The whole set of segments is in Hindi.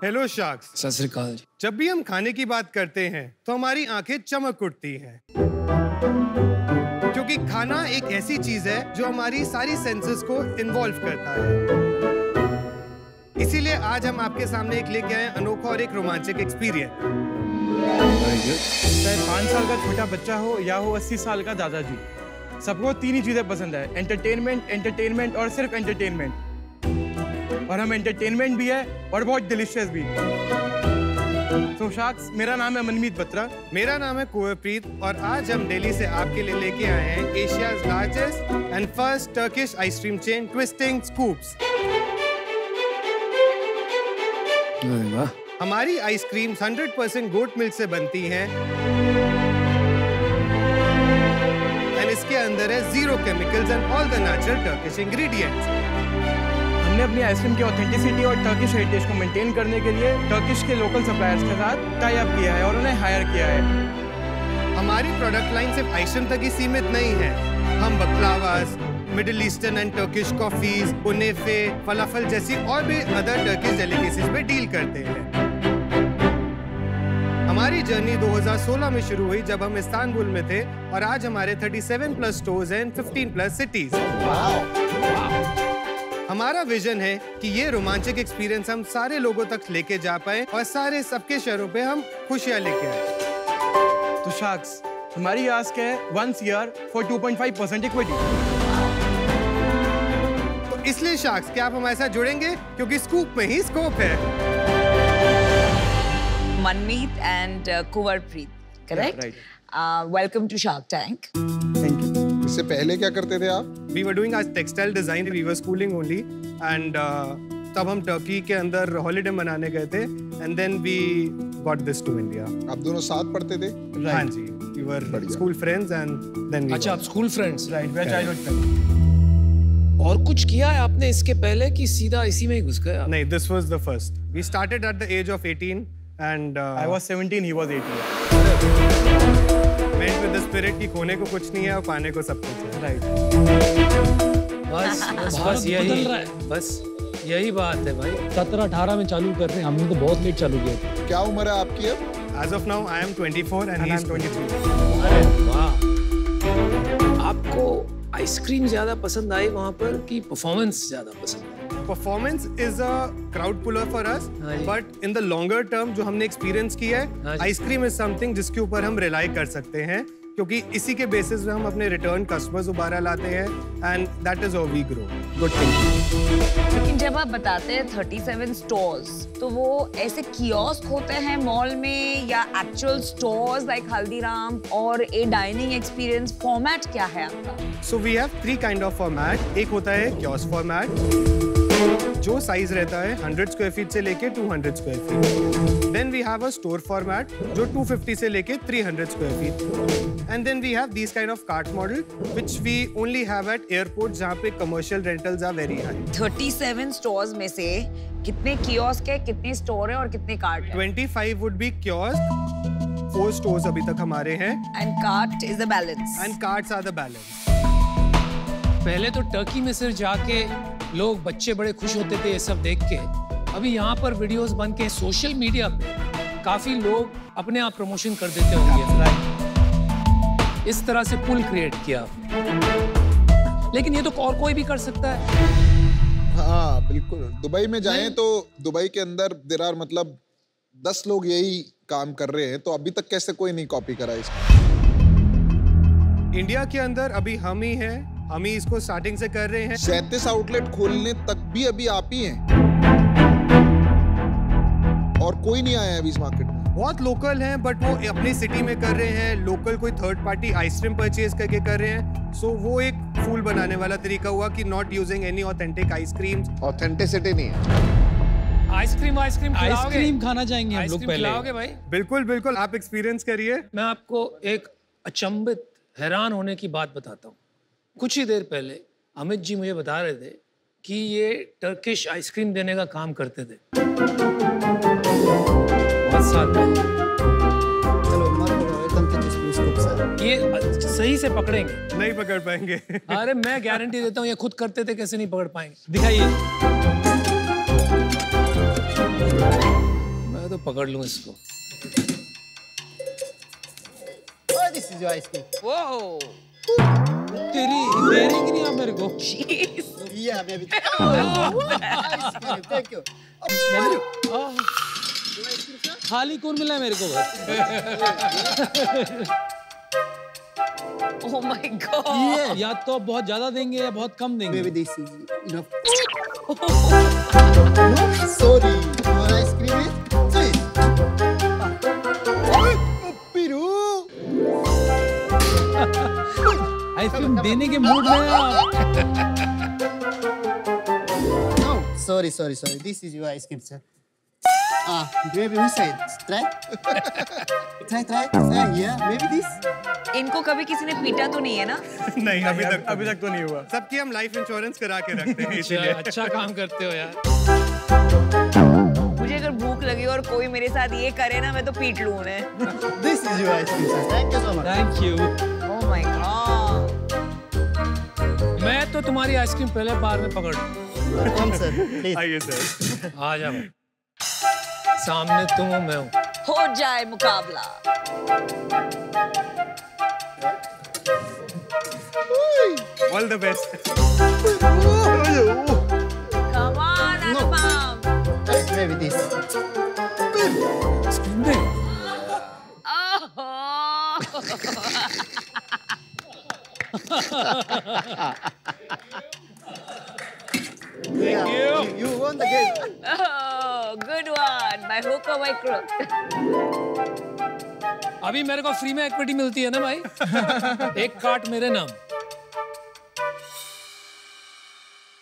Hello sharks. सत श्री अकाल जी। जब भी हम खाने की बात करते हैं तो हमारी आंखें चमक उठती हैं, क्योंकि खाना एक ऐसी चीज है जो हमारी सारी सेंसेस को इन्वॉल्व करता है। इसीलिए आज हम आपके सामने एक लेके आए अनोखा और एक रोमांचक एक्सपीरियंस। चाहे 5 साल का छोटा बच्चा हो या हो 80 साल का दादाजी, सबको 3 ही चीजें पसंद है, एंटरटेनमेंट, एंटरटेनमेंट और सिर्फ एंटरटेनमेंट। और हम एंटरटेनमेंट भी है और बहुत डिलीशियस भी। तो शार्क्स, मेरा नाम है मनमीत बत्रा। मेरा नाम है कुवरप्रीत और आज हम दिल्ली से आपके लिए लेके आए हैं Asia's largest and first Turkish ice cream chain twisting scoops. हमारी आइसक्रीम्स 100% गोट मिल्क से बनती हैं और इसके अंदर है 0 chemicals and all the natural Turkish ingredients. हमने अपनी आइसक्रीम की ऑथेंटिसिटी और टर्किश हेरिटेज को मेंटेन करने के लिए टर्किश के लोकल सप्लायर्स के साथ टाई अप किया है और उन्हें हायर किया है। हमारी प्रोडक्ट लाइन सिर्फ आइसक्रीम तक ही सीमित नहीं है। हम baklavas, Middle Eastern and Turkish coffees, kunefe, falafel जैसी और भी अदर टर्किश डेलिकेसीज पे डील करते हैं। हमारी जर्नी 2016 में शुरू हुई जब हम इस्तांबुल में थे और आज हमारे 37+ स्टोर्स हैं इन 15+ सिटीज। हमारा विजन है कि ये रोमांचक एक्सपीरियंस हम सारे लोगों तक लेके जा पाए और सारे सबके शहरों पे हम खुशियां लेके आए। तो शार्क्स, हमारी आस्क है 1 CR फॉर 2.5% इक्विटी। तो इसलिए शार्क्स, क्या आप हमारे साथ जुड़ेंगे? क्योंकि स्कूप में ही स्कोप है। Manmeet and Kuwarpreet, correct? Right. Welcome to Shark Tank. Thank you. इससे पहले क्या करते थे आप? We were doing our textile design, we were schooling only, and तब हम टर्की के अंदर हॉलिडे मनाने गए थे, and then we got this to India. आप दोनों साथ पढ़ते थे? हाँ जी, we were school friends and then we अच्छा, आप school friends? Right, we are childhood friends. और कुछ किया है आपने इसके पहले कि सीधा इसी में ही घुस गए आप? नहीं, this was the first. We started at the age of 18 and I was 17, he was 18. Meant with the spirit कि खोने को कुछ नहीं है और पाने को सब कुछ है। Right. बस यही बात है भाई। 17-18 में चालू कर रहे हैं, हमने तो बहुत लेट चालू किया था। क्या उम्र है आपकी अब? As of now, I am 24 and he is 23. अरे वाह! आपको आइसक्रीम ज्यादा पसंद आई वहाँ पर कि परफॉर्मेंस ज्यादा पसंद आई? Performance is a crowd puller for us, हाँ जी। but in the longer term जो हमने एक्सपीरियंस किया हाँ है, जी। आइसक्रीम इज समथिंग जिसके ऊपर हम रिलाई कर सकते हैं, क्योंकि इसी के बेसिस पे हम अपने रिटर्न कस्टमर्स दोबारा लाते हैं and that is how we grow. Good thing. लेकिन जब आप बताते हैं 37 स्टोर्स, तो वो ऐसे कियोस्क होते हैं मॉल में या एक्चुअल स्टोर्स लाइक हल्दीराम, और ए डाइनिंग एक्सपीरियंस फॉर्मेट क्या है आपका? So we have 3 kind of format. एक होता है कियोस्क फॉर्मेट, जो साइज रहता है 100 स्क्वायर फीट से लेके 200 square feet. Then we have a store format जो 250 से लेके 300 square feet. And then we have this kind of cart model which we only have at airport, जहाँ पे commercial rentals are very high. 37 stores में से कितने कियोस्क है, कितने स्टोर है और कितने कार्ट है? 25 वुड बी कियोस्क, 4 स्टोर्स अभी तक हमारे हैं, and cart is the balance. And carts are the balance. पहले तो टर्की में सिर्फ जाके लोग बच्चे बड़े खुश होते थे ये सब देख के। अभी यहाँ पर वीडियोस बन के सोशल मीडिया पे काफी लोग अपने आप प्रमोशन कर देते होंगे। इस तरह से पुल क्रिएट किया आपने। लेकिन ये तो और कोई भी कर सकता है। हाँ बिल्कुल। दुबई में जाएं तो दुबई के अंदर देर आर मतलब 10 लोग यही काम कर रहे हैं, तो अभी तक कैसे कोई नहीं कॉपी करा इसको? इंडिया के अंदर अभी हम ही हैं, हम ही इसको स्टार्टिंग से कर रहे हैं। 37 आउटलेट खोलने तक भी अभी आप ही हैं और कोई नहीं आया है अभी इस मार्केट में। बहुत लोकल हैं बट वो अपनी सिटी में कर रहे हैं, लोकल कोई थर्ड पार्टी आइसक्रीम परचेज करके कर रहे हैं। सो वो एक फूल बनाने वाला तरीका हुआ कि not using any authentic ice creams. Authenticity नहीं है। आइसक्रीम खाना चाहेंगे हम लोग पहले। खिलाओगे भाई? बिल्कुल बिल्कुल, आप एक्सपीरियंस करिए। मैं आपको एक अचंभित हैरान होने की बात बताता हूँ। कुछ ही देर पहले अमित जी मुझे बता रहे थे कि ये टर्किश आइसक्रीम देने का काम करते थे। बहुत साल पहले। ये सही से पकड़ेंगे? नहीं पकड़ पाएंगे। अरे मैं गारंटी देता हूँ ये खुद करते थे, कैसे नहीं पकड़ पाएंगे। दिखाइए। तो पकड़ लूं इसको। Oh, this is your ice cream. Whoa. तेरी दे रही कि नहीं आप मेरे को? Jeez. Yeah, maybe. Oh, ice cream. Thank you. खाली कौन मिला है मेरे को बस? Oh my God. Yeah. या तो बहुत ज्यादा देंगे या बहुत कम देंगे। Maybe this is enough. No, sorry. Your ice cream is sweet. Piru. Ice cream देने के मूड में हैं आप। No, sorry. This is your ice cream, sir. Maybe we say try. Try. Yeah, maybe this. इनको कभी किसी ने पीटा तो नहीं है ना? नहीं, अभी तक तो नहीं हुआ। सबकी हम लाइफ इंश्योरेंस करा के रखते हैं इसीलिए। अच्छा काम करते हो यार। मुझे अगर भूख लगी और कोई मेरे साथ ये करे ना, मैं तो पीट लूं उन्हें। This is your ice cream, sir. Thank you so much. Thank you. Oh my God. मैं तो तुम्हारी आइसक्रीम पहले बार में पकड़ लूं। Come, sir. Please. आइए सर। आ जा भाई। सामने तुम हो, मैं हूँ। हो जाए मुकाबला। All the best. Come on, Anupam. Maybe this. You won the game. Oh, good one. My hook or my crook. अभी मेरे को फ्री में इक्विटी मिलती है ना भाई? एक कार्ट मेरे नाम।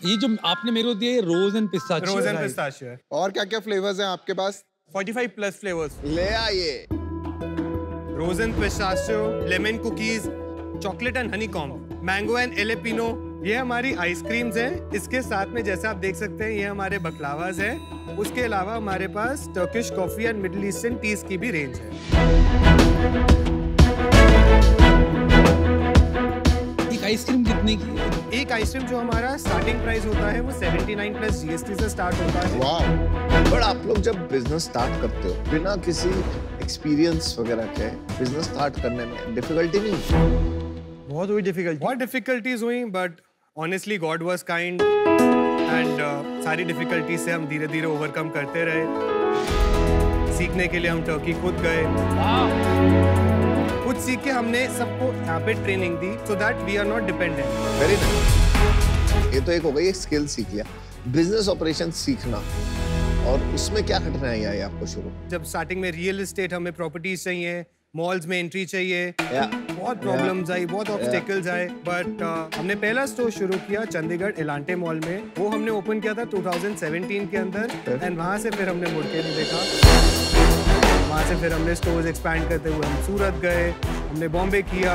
ये जो आपने मेरे को दिया ये रोज and pistachio. Rose and pistachio. और क्या क्या फ्लेवर्स हैं आपके पास? 45 प्लस फ्लेवर्स। ले आइए। Rose and pistachio, lemon cookies, chocolate and honeycomb, mango and jalapeno, ये हमारी आइसक्रीम्स हैं। इसके साथ में जैसे आप देख सकते हैं ये हमारे बकलावाज हैं। उसके अलावा हमारे पास Turkish coffee and Middle Eastern teas की भी रेंज है। एक आइसक्रीम कितने की है? एक आइसक्रीम जो हमारा स्टार्टिंग प्राइस होता है वो 79 प्लस जीएसटी से स्टार्ट होता है। वाह। बट आप लोग जब बिजनेस स्टार्ट करते हो बिना किसी एक्सपीरियंस वगैरह के बिजनेस स्टार्ट करने में डिफिकल्टी नहीं? बहुत डिफिकल्टीज हुई, but honestly God was kind and सारी डिफिकल्टी से हम धीरे धीरे ओवरकम करते रहे। सीखने के लिए हम टर्की खुद गए, खुद सीख के हमने सबको यहाँ पे ट्रेनिंग दी so that we are not dependent. Very nice. ये तो एक हो गई, एक स्किल सीख लिया। बिजनेस ऑपरेशन सीखना, और उसमें क्या कठिनाई आई आपको शुरू? जब स्टार्टिंग में रियल एस्टेट हमें प्रॉपर्टीज चाहिए, मॉल्स में एंट्री चाहिए, बहुत प्रॉब्लम्स आई, बहुत ऑब्स्टेकल्स आए, बट हमने पहला स्टोर शुरू किया चंडीगढ़ इलांटे मॉल में। वो हमने ओपन किया था 2017 के अंदर एंड वहाँ से फिर हमने मुड़ के नहीं देखा। वहाँ से फिर हमने स्टोर्स एक्सपैंड करते हुए हम सूरत गए, हमने बॉम्बे किया,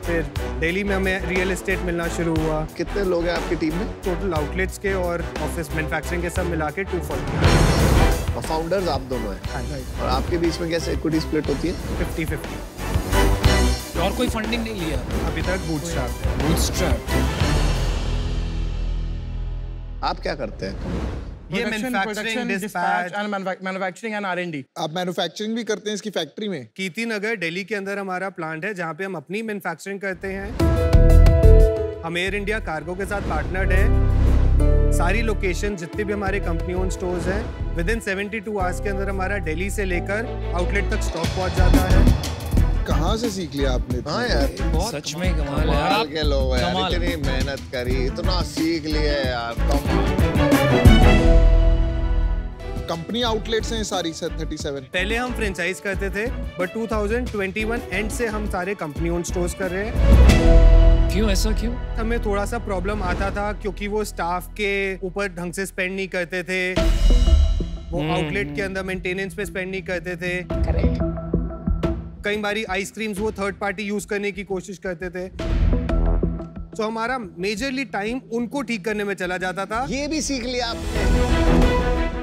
फिर दिल्ली में हमें रियल एस्टेट मिलना शुरू हुआ। कितने लोग हैं आपकी टीम में? टोटल आउटलेट्स के और ऑफिस मैन्युफैक्चरिंग के सब मिला के 240। और फाउंडर्स आप दोनों हैं? और आपके बीच में कैसे इक्विटी स्प्लिट होती है? 50-50। और कोई फंडिंग नहीं लिया अभी तक बूटस्ट्रैप है। बूटस्ट्रैप। आप क्या करते हैं? ये manufacturing, dispatch and manufacturing and R&D। आप मैन्युफैक्चरिंग भी करते हैं इसकी फैक्ट्री में? कीर्ति नगर दिल्ली के अंदर हमारा प्लांट है जहाँ पे हम अपनी मैन्युफैक्चरिंग करते हैं। हम एयर इंडिया कार्गो के साथ पार्टनर्ड है। सारी लोकेशन जितने भी हमारे कंपनी ओन स्टोर्स हैं विद इन 72 आवर्स के अंदर हमारा दिल्ली से लेकर आउटलेट तक स्टॉक पहुंच जाता है। कहाँ से सीख लिया आपने? हाँ यार, सच में कमाल है कमाल के लोग हैं यार, इतनी मेहनत करी, इतना सीख लिए यार। कंपनी आउटलेट्स हैं सारी 37? पहले हम फ्रेंचाइज करते थे, बट 2021 एंड से हम सारे कंपनी ओन स्टोर्स कर रहे हैं। क्यों ऐसा क्यों? हमें थोड़ा सा प्रॉब्लम आता था क्योंकि वो स्टाफ के ऊपर ढंग से स्पेंड नहीं करते थे, वो आउटलेट के अंदर मेंटेनेंस पे स्पेंड नहीं करते थे। कई बारी आइसक्रीम्स वो थर्ड पार्टी यूज करने की कोशिश करते थे, तो हमारा मेजरली टाइम उनको ठीक करने में चला जाता था। ये भी सीख लिया आपने?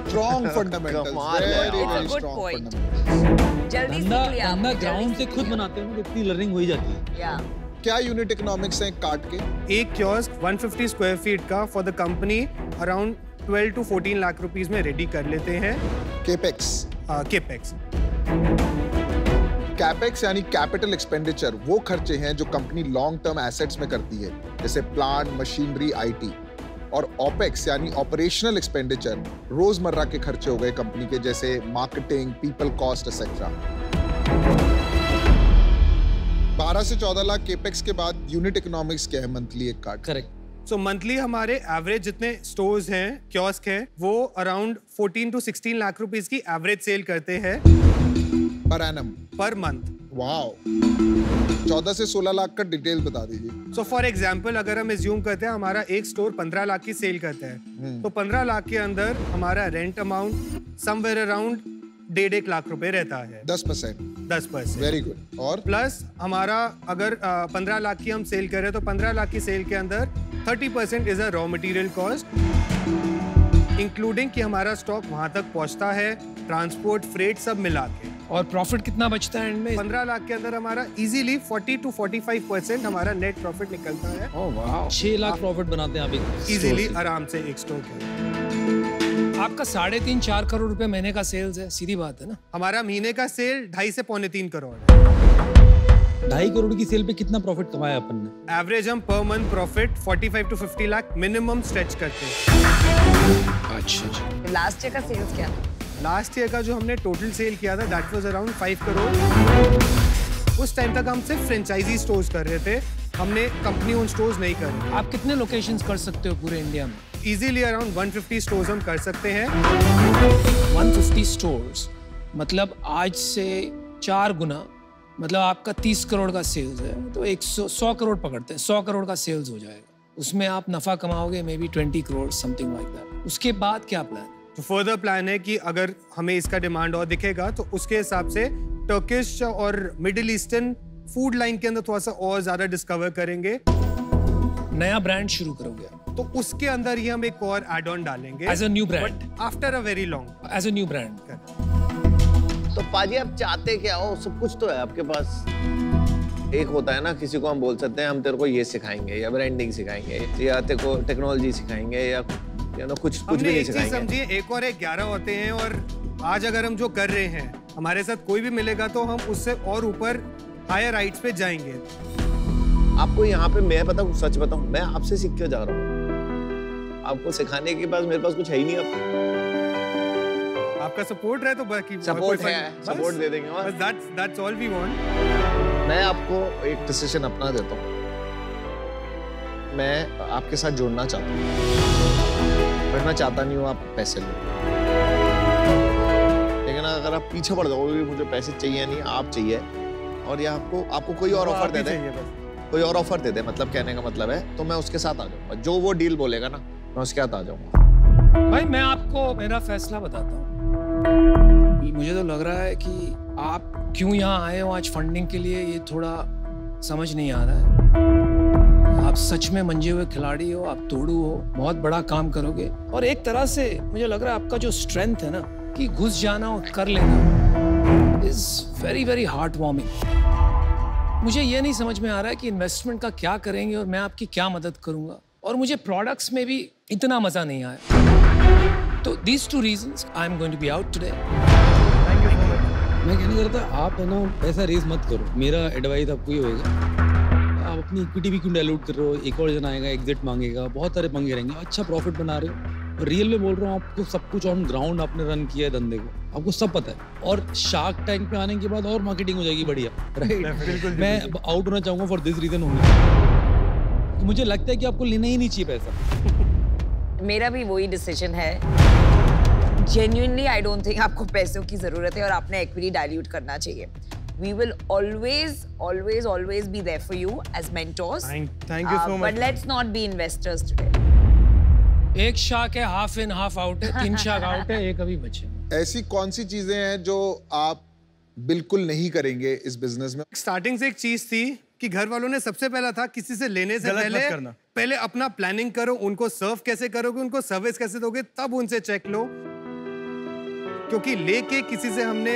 Strong fundamentals, very strong fundamentals. जल्दी सीख लिया आपने, ग्राउंड से खुद बनाते हैं तो इतनी लर्निंग हो ही जाती है। या क्या यूनिट इकोनॉमिक्स हैं कार्ट के? एक कियोस्क 150 स्क्वायर फीट का for the company around 12 to 14 lakh rupees में रेडी कर लेते हैं। केपेक्स केपेक्स कैपेक्स यानी कैपिटल एक्सपेंडिचर वो खर्चे हैं जो कंपनी लॉन्ग टर्म एसेट्स में करती है, जैसे प्लांट, मशीनरी, आईटी। और ओपेक्स यानी ऑपरेशनल एक्सपेंडिचर रोजमर्रा के खर्चे हो गए कंपनी के, जैसे मार्केटिंग, पीपल कॉस्ट एक्सेट्रा। 12 से 14 लाख केपेक्स के बाद यूनिट इकोनॉमिक्स क्या है मंथली एक कार्ड? करेक्ट। सो मंथली हमारे एवरेज जितने स्टोर्स हैं, कियोस्क हैं, वो अराउंड 14 to 16 लाख रुपीस की एवरेज सेल करते हैं per annum, per month. Wow. 14 से 16 लाख का डिटेल बता दीजिए। सो फॉर एग्जांपल अगर हम एज्यूम करते हैं हमारा एक स्टोर 15 लाख की सेल करता है, तो 15 लाख के अंदर हमारा rent amount somewhere around 1.5 lakh रुपए रहता है। 10%। Very good. और प्लस हमारा अगर 15 लाख की हम सेल करें तो 15 लाख की सेल के अंदर 30% is a raw material cost, including कि हमारा स्टॉक वहां तक पहुंचता है, ट्रांसपोर्ट, फ्रेट सब मिला के। और प्रॉफिट कितना बचता है एंड में? 15 लाख के अंदर हमारा इजीली 40 to 45% हमारा नेट प्रॉफिट निकलता है। ओह वाह, 6 लाख प्रॉफिट बनाते हैं आप एक इजीली, आराम से एक स्टोर के। आपका 3.5-4 करोड़ रुपए महीने का सेल्स है, सीधी बात है ना? हमारा महीने का सेल 2.5 से 3.25 करोड़ है। 2.5 करोड़ की सेल पे कितना प्रॉफिट कमाया अपन ने? एवरेज हम per month profit 45 to 50 lakh minimum stretch करते हैं। अच्छा। लास्ट ईयर का सेल्स क्या था? लास्ट ईयर का जो हमने टोटल सेल किया था दैट वाज अराउंड 5 करोड़। उस टाइम तक हम सिर्फ फ्रेंचाइजी स्टोर्स कर रहे थे, हमने कंपनी ओन स्टोर्स नहीं कर रहे। आप कितने लोकेशंस कर सकते हो पूरे इंडिया में? इजीली अराउंड 150 स्टोर्स हम कर सकते हैं। 150 स्टोर्स मतलब आज से 4 गुना, मतलब आपका 30 करोड़ का सेल्स है तो 100 करोड़ पकड़ते हैं, 100 करोड़ का सेल्स हो जाएगा। उसमें आप नफा कमाओगे मे बी 20 करोड़ समथिंग लाइक दैट। उसके बाद क्या प्लान? तो फर्दर प्लान है कि अगर हमें इसका डिमांड और दिखेगा तो उसके हिसाब से टर्किश और मिडिल ईस्टर्न फूड लाइन के अंदर थोड़ा सा और ज्यादा डिस्कवर करेंगे। नया ब्रांड शुरू करोगे तो उसके अंदर ही हम एक और एड ऑन डालेंगे as a new brand, after a very long, as a new brand. तो पाजी आप चाहते क्या हो? सब कुछ तो है आपके पास। एक होता है ना, किसी को हम बोल सकते हैं हम तेरे को ये सिखाएंगे या ब्रांडिंग सिखाएंगे या तेरे को टेक्नोलॉजी सिखाएंगे या कुछ भी नहीं सिखाएंगे। समझिए एक और एक 11 होते हैं और आज अगर हम जो कर रहे हैं हमारे साथ कोई भी मिलेगा तो हम उससे और ऊपर हायर हाइट्स पे जाएंगे। आपको यहाँ पे मैं सच बताऊं, मैं आपसे सीख के जा रहा हूँ। आपको सिखाने के पास मेरे पास कुछ है ही नहीं। आपका सपोर्ट रहे तो बाकी सपोर्ट है, सपोर्ट दे देंगे। बस that's all we want। मैं आपको एक डिसीजन अपना देता हूँ, मैं आपके साथ जुड़ना चाहता हूँ, पर मैं चाहता नहीं हूँ आप पैसे लो। लेकिन अगर आप पीछे पड़ जाओगे, मुझे पैसे चाहिए नहीं, आप चाहिए, और ये आपको कोई और ऑफर दे दे, कोई और ऑफर दे दे, मतलब कहने का मतलब है, तो मैं उसके साथ आ जाऊंगा। जो वो डील बोलेगा ना, मैं उसके साथ आ जाऊंगा। भाई मैं आपको मेरा फैसला बताता हूँ। मुझे तो लग रहा है कि आप क्यों यहाँ आए हो आज फंडिंग के लिए, ये थोड़ा समझ नहीं आ रहा है। आप सच में मंजे हुए खिलाड़ी हो, आप तोड़ू हो, बहुत बड़ा काम करोगे। और एक तरह से मुझे लग रहा है आपका जो स्ट्रेंथ है ना, कि घुस जाना और कर लेना, is very very heart warming. मुझे ये नहीं समझ में आ रहा है कि इन्वेस्टमेंट का क्या करेंगे और मैं आपकी क्या मदद करूंगा, और मुझे प्रोडक्ट्स में भी इतना मजा नहीं आया। तो these 2 reasons I am going to be out today। मैं कहना चाहता आप है ना पैसा रेज मत करो, मेरा एडवाइस आपको ये होगा। आप अपनी इक्विटी भी क्यों डाइल्यूट कर रहे हो? एक और जन आएगा, एग्जिट मांगेगा, बहुत सारे पंगे रहेंगे। अच्छा प्रॉफिट बना रहे हो, और रियल में बोल रहा हूँ, आपको सब कुछ ऑन ग्राउंड आपने रन किया है धंधे को, आपको सब पता है। और शार्क टैंक पे आने के बाद और मार्केटिंग हो जाएगी बढ़िया, राइट? मैं आउट होना चाहूंगा फॉर दिस रीजन होंगे, मुझे लगता है कि आपको लेना ही नहीं चाहिए पैसा। मेरा भी वही डिसीजन है। जेन्युइनली आई डोंट थिंक आपको पैसों की जरूरत है और आपने इक्विटी डाइल्यूट करना चाहिए। We will always be there for you as mentors. Thank you so much. But let's not be investors today. एक शाख है, हाफ इन हाफ आउट है, 3 शाख आउट है, एक अभी बचे। ऐसी कौन सी चीजें हैं जो आप बिल्कुल नहीं करेंगे इस बिजनेस में? स्टार्टिंग से एक चीज थी कि घर वालों ने सबसे पहला था किसी से लेने से पहले अपना प्लानिंग करो, उनको सर्व कैसे करोगे, उनको सर्विस कैसे दोगे, तब उनसे चेक लो। क्योंकि लेके किसी से हमने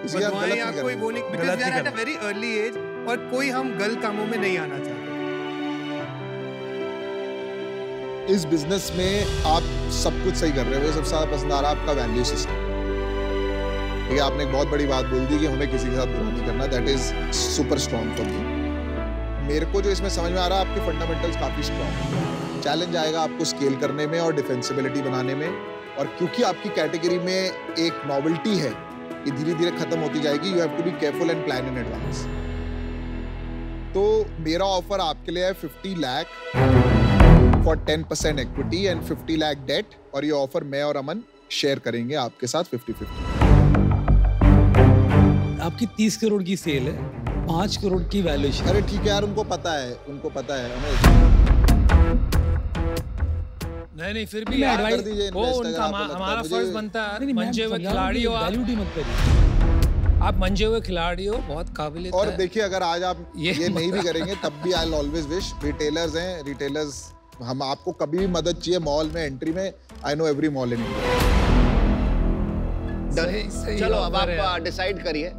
बदवाएं या कोई वो नहीं, because we are at a very early age और कोई हम गलत कामों में नहीं आना चाहते। इस बिजनेस में आप सब कुछ सही कर रहे हो। सबसे ज्यादा पसंद आ रहा है आपका वैल्यू सिस्टम। ठीक है, आपने एक बहुत बड़ी बात बोल दी कि हमें किसी के साथ बुरा नहीं करना। That is super strong for me. मेरे को जो इसमें समझ में आ रहा है, आपके फंडामेंटल्स काफी स्ट्रॉन्ग है। चैलेंज आएगा आपको स्केल करने में और डिफेंसिबिलिटी बनाने में, और क्योंकि आपकी कैटेगरी में एक नॉवेल्टी है, ये धीरे धीरे खत्म होती जाएगी। You have to be careful and plan in advance. तो मेरा ऑफर आपके लिए है 50 lakh for 10% equity and 50 lakh debt, और ये ऑफर मैं और अमन शेयर करेंगे आपके साथ 50-50। आपकी 30 करोड़ की सेल है, 5 करोड़ की वैल्यूएशन। अरे ठीक है यार, उनको पता है हमें। नहीं फिर भी मैं यार, advice कर दीजिए वो invest उनका अगर आपको लगता है। हमारा मुझे- फर्ज बनता है। नहीं, मैं मंजे हुए समझा रहा हूँ खिलाड़ी हो कि आप, वैल्यूड ही मत करिए। आप मंजे हुए खिलाड़ी हो, बहुत काबिल और देखिए, अगर आज आप ये ये नहीं भी करेंगे तब भी आई ऑलवेज विश, रिटेलर्स हैं, रिटेलर्स हम आपको कभी भी मदद चाहिए मॉल में एंट्री में, I know every mall in India. सही चलो अब offer है आप यार। डिसाइड करिए।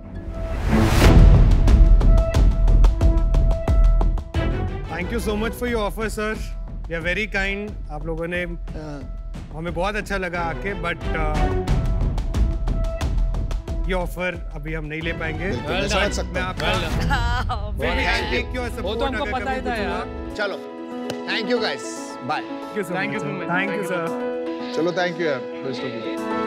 Thank you so much for your offer sir, you are very kind. आप लोगों ने हमें बहुत अच्छा लगा आके, बट ये ऑफर अभी हम नहीं ले पाएंगे। बिल्कुल, मैं समझ सकता मैं हूँ। आपका Thank you. वो तो हमको पता ही था यार। चलो, thank you guys, bye. Thank you so much. Thank you sir. चलो, थैंक यू यार, बेस्ट ऑफ लक।